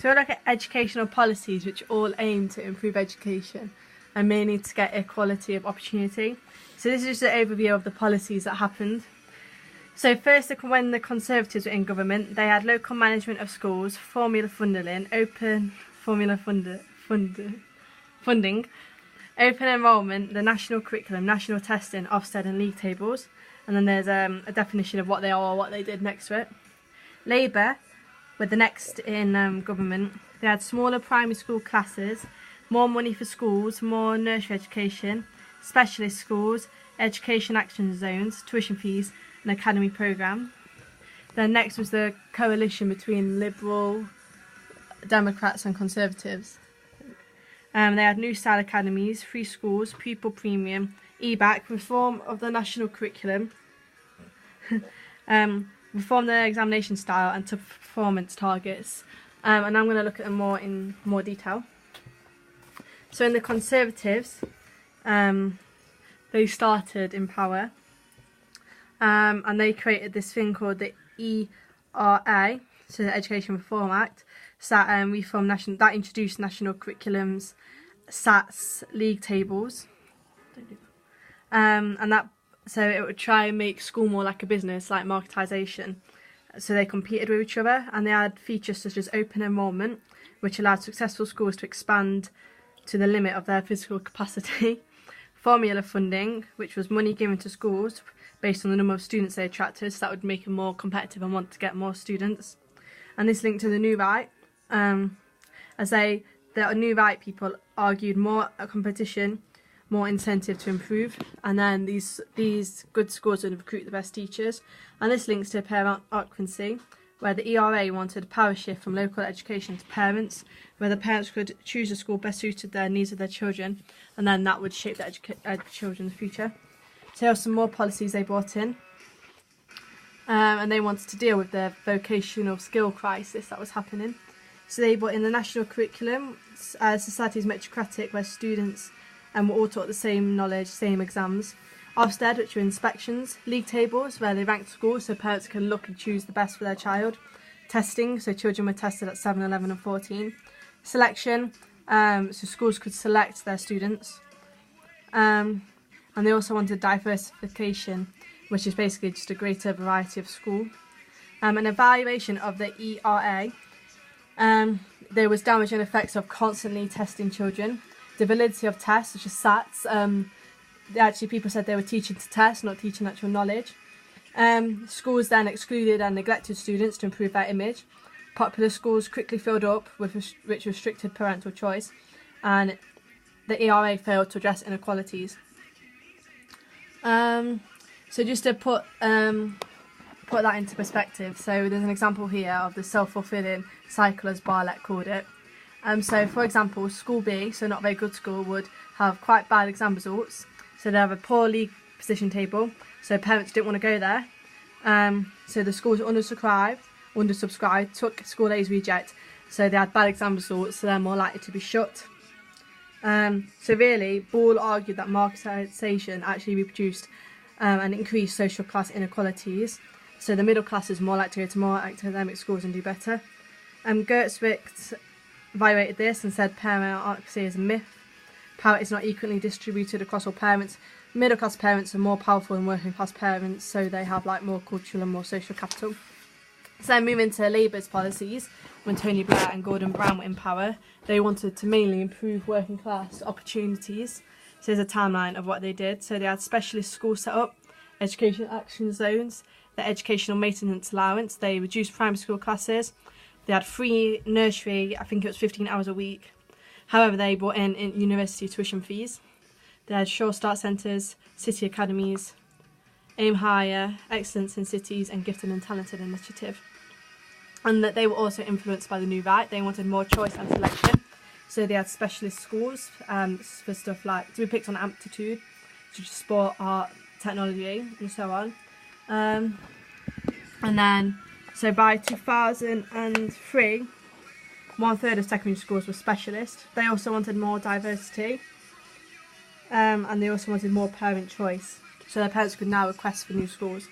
So we look at educational policies which all aim to improve education and mainly to get equality of opportunity. So this is just an overview of the policies that happened. So first, when the Conservatives were in government, they had local management of schools, formula funding, open enrolment, the national curriculum, national testing, Ofsted and league tables. And then there's a definition of what they are or what they did next to it. Labour were the next in government. They had smaller primary school classes, more money for schools, more nursery education, specialist schools, education action zones, tuition fees, an academy programme. Then next was the coalition between Liberal, Democrats and Conservatives. They had new style academies, free schools, pupil premium, EBAC, reform of the national curriculum, reform the examination style and to performance targets. And I'm going to look at them in more detail. So in the Conservatives, they started in power, and they created this thing called the ERA, so the Education Reform Act. So that introduced national curriculums, SATs, league tables, so it would try and make school more like a business, like marketisation. So they competed with each other, and they had features such as open enrolment, which allowed successful schools to expand to the limit of their physical capacity. Formula funding, which was money given to schools based on the number of students they attracted, so that would make them more competitive and want to get more students. And this linked to the New Right, as the New Right people argued more competition, more incentive to improve, and then these good schools would recruit the best teachers. And this links to parentocracy, where the ERA wanted a power shift from local education to parents, where the parents could choose a school best suited their needs of their children, and then that would shape their children's future. So there are some more policies they brought in, and they wanted to deal with the vocational skill crisis that was happening. So they brought in the national curriculum, society is meritocratic, where students were all taught the same knowledge, same exams. Ofsted, which were inspections. League tables, where they ranked schools so parents can look and choose the best for their child. Testing, so children were tested at 7, 11 and 14. Selection, so schools could select their students. And they also wanted diversification, which is basically just a greater variety of school. An evaluation of the ERA. There was damaging effects of constantly testing children. The validity of tests, such as SATs. Actually, people said they were teaching to test, not teaching actual knowledge. Schools then excluded and neglected students to improve their image. Popular schools quickly filled up, which restricted parental choice. And the ERA failed to address inequalities. So just to put that into perspective, so there's an example here of the self-fulfilling cycle, as Bartlett called it. So for example, school B, so not a very good school, would have quite bad exam results. So they have a poor league position table, so parents didn't want to go there. So the schools were undersubscribed, took school A's reject, so they had bad exam results, so they're more likely to be shut. So really, Ball argued that marketisation actually reproduced and increased social class inequalities. So the middle class is more likely to go to more academic schools and do better. Gertzwick evaluated this and said parentocracy is a myth. Power is not equally distributed across all parents. Middle class parents are more powerful than working class parents, so they have more cultural and more social capital. So then moving to Labour's policies, when Tony Blair and Gordon Brown were in power, they wanted to mainly improve working class opportunities. So there's a timeline of what they did. So they had specialist schools set up, education action zones, the educational maintenance allowance, they reduced primary school classes, they had free nursery, I think it was 15 hours a week. However, they brought in university tuition fees. They had Sure Start Centres, city academies, Aim Higher, Excellence in Cities and Gifted and Talented Initiative. And that they were also influenced by the New Right. They wanted more choice and selection. So they had specialist schools for stuff like to be picked on aptitude, such as sport, art, technology and so on. And then, so by 2003, 1/3 of secondary schools were specialist. They also wanted more diversity, and they also wanted more parent choice, so their parents could now request for new schools.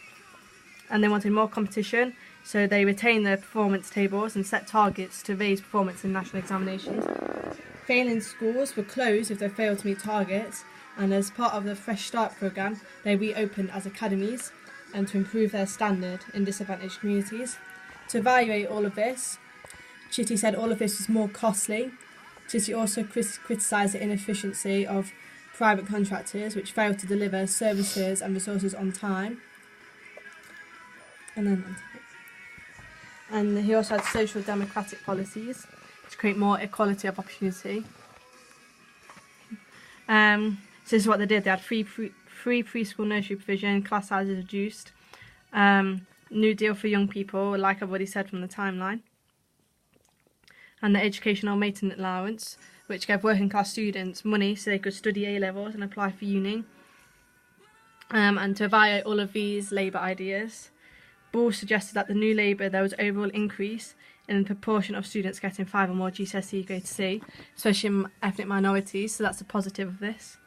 And they wanted more competition, So they retain their performance tables and set targets to raise performance in national examinations. Failing schools were closed if they failed to meet targets, and as part of the Fresh Start programme, they reopened as academies and to improve their standard in disadvantaged communities. To evaluate all of this, Chitty said all of this was more costly. Chitty also criticised the inefficiency of private contractors which failed to deliver services and resources on time. And he also had social democratic policies to create more equality of opportunity. So this is what they did. They had free preschool nursery provision, class sizes reduced, New Deal for young people, like I've already said from the timeline, and the educational maintenance allowance, which gave working class students money so they could study A-levels and apply for uni. And to evaluate all of these Labour ideas, Ball suggested that the New Labour there was overall increase in the proportion of students getting 5 or more GCSE grade C, especially in ethnic minorities, so that's a positive of this.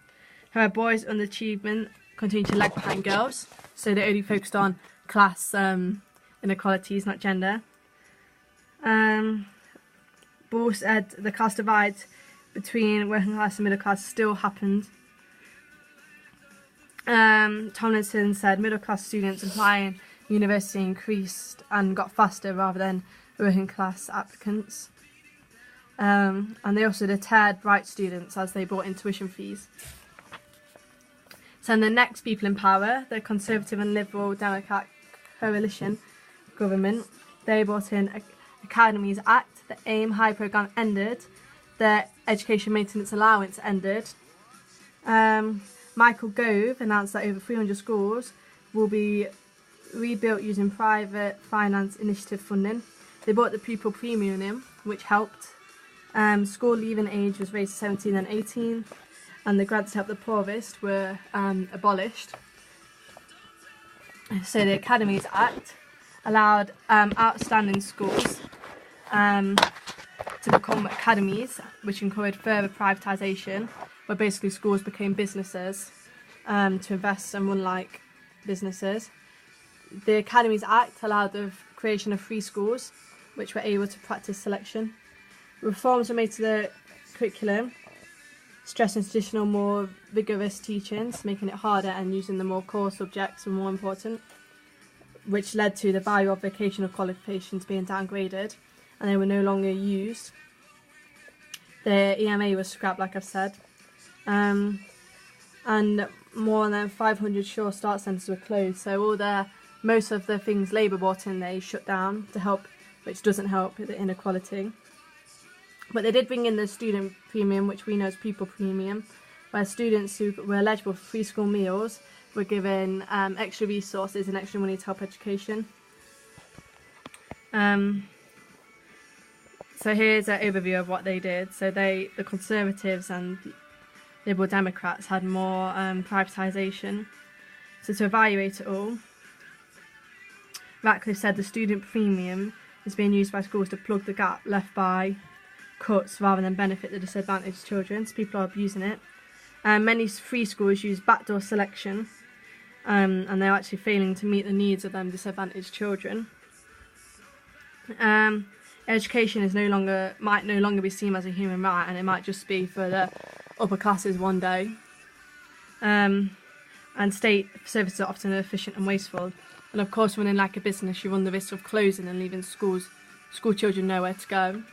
However, boys' underachievement continued to lag behind girls, so they only focused on class inequalities, not gender. Ball said the class divide between working class and middle class still happened. Tomlinson said middle class students applying university increased and got faster rather than working class applicants. And they also deterred bright students as they brought in tuition fees. So in the next people in power, the Conservative and Liberal Democrat coalition government, they brought in Academies Act, the AIM High programme ended, the Education Maintenance Allowance ended. Michael Gove announced that over 300 schools will be rebuilt using private finance initiative funding. They brought the pupil premium in, which helped. School leaving age was raised to 17 and 18, and the grants to help the poorest were abolished. So the Academies Act allowed outstanding schools to become academies, which encouraged further privatisation, where basically schools became businesses to invest and run like businesses. The Academies Act allowed the creation of free schools, which were able to practice selection. Reforms were made to the curriculum, stressing traditional, more rigorous teachings, making it harder and using the more core subjects were more important, which led to the value of vocational qualifications being downgraded, and they were no longer used. The EMA was scrapped, like I've said, and more than 500 sure start centres were closed. So most of the things Labour brought in, they shut down to help, which doesn't help the inequality. But they did bring in the student premium, which we know as pupil premium, where students who were eligible for free school meals were given extra resources and extra money to help education. So here's an overview of what they did. So the Conservatives and Liberal Democrats had more privatisation. So to evaluate it all, Ratcliffe said the student premium is being used by schools to plug the gap left by cuts rather than benefit the disadvantaged children, so people are abusing it. Many free schools use backdoor selection, and they're actually failing to meet the needs of them disadvantaged children. Education might no longer be seen as a human right, and it might just be for the upper classes one day. And state services are often inefficient and wasteful. And of course, running like a business, you run the risk of closing and leaving school children nowhere to go.